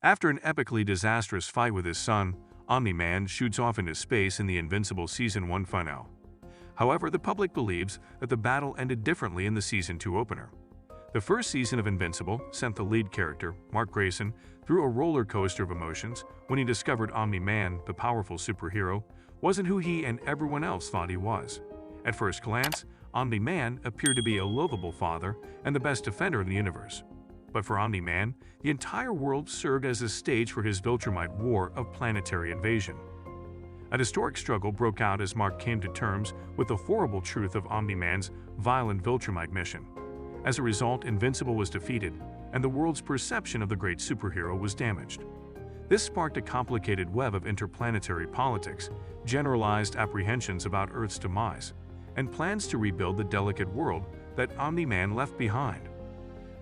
After an epically disastrous fight with his son, Omni-Man shoots off into space in the Invincible Season 1 finale. However, the public believes that the battle ended differently in the Season 2 opener. The first season of Invincible sent the lead character, Mark Grayson, through a roller coaster of emotions when he discovered Omni-Man, the powerful superhero, wasn't who he and everyone else thought he was. At first glance, Omni-Man appeared to be a lovable father and the best defender in the universe. But for Omni-Man, the entire world served as a stage for his Viltrumite war of planetary invasion. A historic struggle broke out as Mark came to terms with the horrible truth of Omni-Man's violent Viltrumite mission. As a result, Invincible was defeated, and the world's perception of the great superhero was damaged. This sparked a complicated web of interplanetary politics, generalized apprehensions about Earth's demise, and plans to rebuild the delicate world that Omni-Man left behind.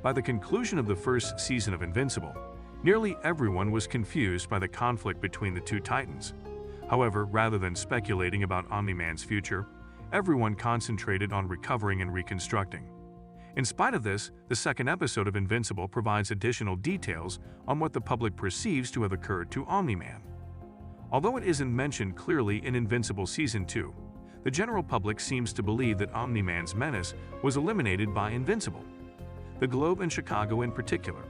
By the conclusion of the first season of Invincible, nearly everyone was confused by the conflict between the two titans. However, rather than speculating about Omni-Man's future, everyone concentrated on recovering and reconstructing. In spite of this, the second episode of Invincible provides additional details on what the public perceives to have occurred to Omni-Man. Although it isn't mentioned clearly in Invincible Season 2, the general public seems to believe that Omni-Man's menace was eliminated by Invincible. The Globe and Chicago in particular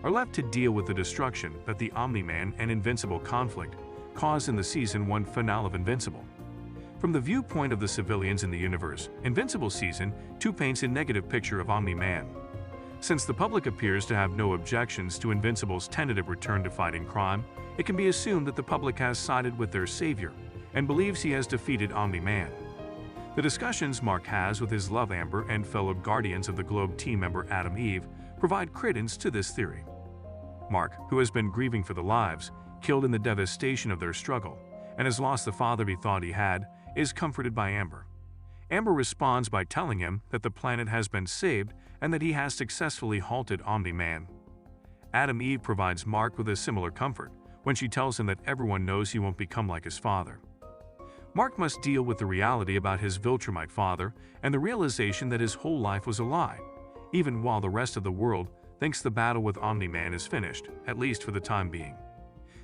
are left to deal with the destruction that the Omni-Man and Invincible conflict caused in the Season 1 finale of Invincible. From the viewpoint of the civilians in the universe, Invincible Season 2 paints a negative picture of Omni-Man. Since the public appears to have no objections to Invincible's tentative return to fighting crime, it can be assumed that the public has sided with their savior and believes he has defeated Omni-Man. The discussions Mark has with his love Amber and fellow Guardians of the Globe team member Adam Eve provide credence to this theory. Mark, who has been grieving for the lives killed in the devastation of their struggle and has lost the father he thought he had, is comforted by Amber. Amber responds by telling him that the planet has been saved and that he has successfully halted Omni-Man. Adam Eve provides Mark with a similar comfort when she tells him that everyone knows he won't become like his father. Mark must deal with the reality about his Viltrumite father and the realization that his whole life was a lie, even while the rest of the world thinks the battle with Omni-Man is finished, at least for the time being.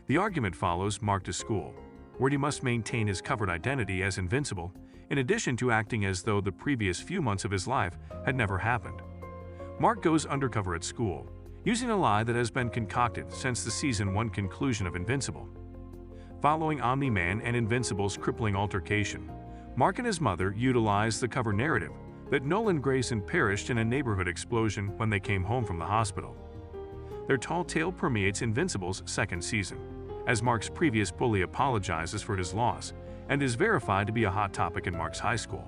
The argument follows Mark to school, where he must maintain his covered identity as Invincible, in addition to acting as though the previous few months of his life had never happened. Mark goes undercover at school, using a lie that has been concocted since the Season 1 conclusion of Invincible. Following Omni-Man and Invincible's crippling altercation, Mark and his mother utilized the cover narrative that Nolan Grayson perished in a neighborhood explosion when they came home from the hospital. Their tall tale permeates Invincible's second season, as Mark's previous bully apologizes for his loss and is verified to be a hot topic in Mark's high school.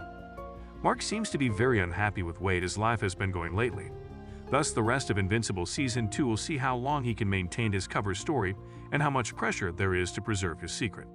Mark seems to be very unhappy with the way his life has been going lately. Thus, the rest of Invincible Season 2 will see how long he can maintain his cover story and how much pressure there is to preserve his secret.